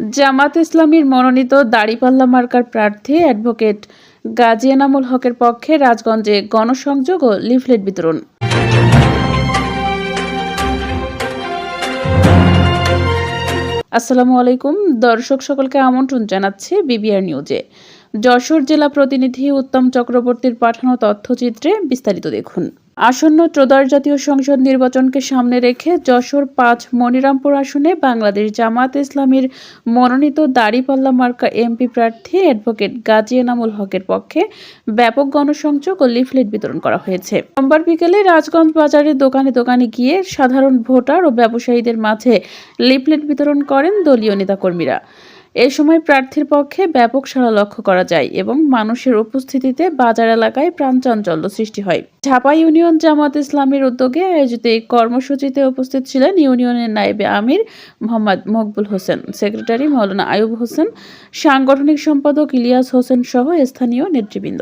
জামাত ইসলামীর মনোনীত দাড়িপাল্লা মার্কার প্রার্থী অ্যাডভোকেট গাজী এনামুল হকের পক্ষে রাজগঞ্জে গণসংযোগ ও লিফলেট বিতরণ। আসসালামু আলাইকুম দর্শক, সকলকে আমন্ত্রণ জানাচ্ছি বিবিআর নিউজে। যশোর জেলা প্রতিনিধি উত্তম চক্রবর্তীর পাঠানো তথ্যচিত্রে বিস্তারিত দেখুন। আসন্ন ত্রয়োদশ জাতীয় সংসদ নির্বাচনকে সামনে রেখে যশোর ৫ মনিরামপুর আসনে বাংলাদেশ জামাত ইসলামীর মনোনীত দাড়িপাল্লা মার্কা এমপি প্রার্থী অ্যাডভোকেট গাজী এনামুল হকের পক্ষে ব্যাপক গণসংযোগ ও লিফলেট বিতরণ করা হয়েছে। সোমবার বিকেলে রাজগঞ্জ বাজারে দোকানে দোকানে গিয়ে সাধারণ ভোটার ও ব্যবসায়ীদের মাঝে লিফলেট বিতরণ করেন দলীয় নেতাকর্মীরা। এ সময় প্রার্থীর পক্ষে ব্যাপক সাড়া লক্ষ্য করা যায় এবং মানুষের উপস্থিতিতে বাজার এলাকায় প্রাণচাঞ্চল্য সৃষ্টি হয়। ঝাপা ইউনিয়ন জামাত ইসলামীর উদ্যোগে আয়োজিত এই কর্মসূচিতে উপস্থিত ছিলেন ইউনিয়নের নায়েবে আমির মোহাম্মদ মকবুল হোসেন, সেক্রেটারি মাওলানা আয়ুব হোসেন, সাংগঠনিক সম্পাদক ইলিয়াস হোসেন সহ স্থানীয় নেতৃবৃন্দ।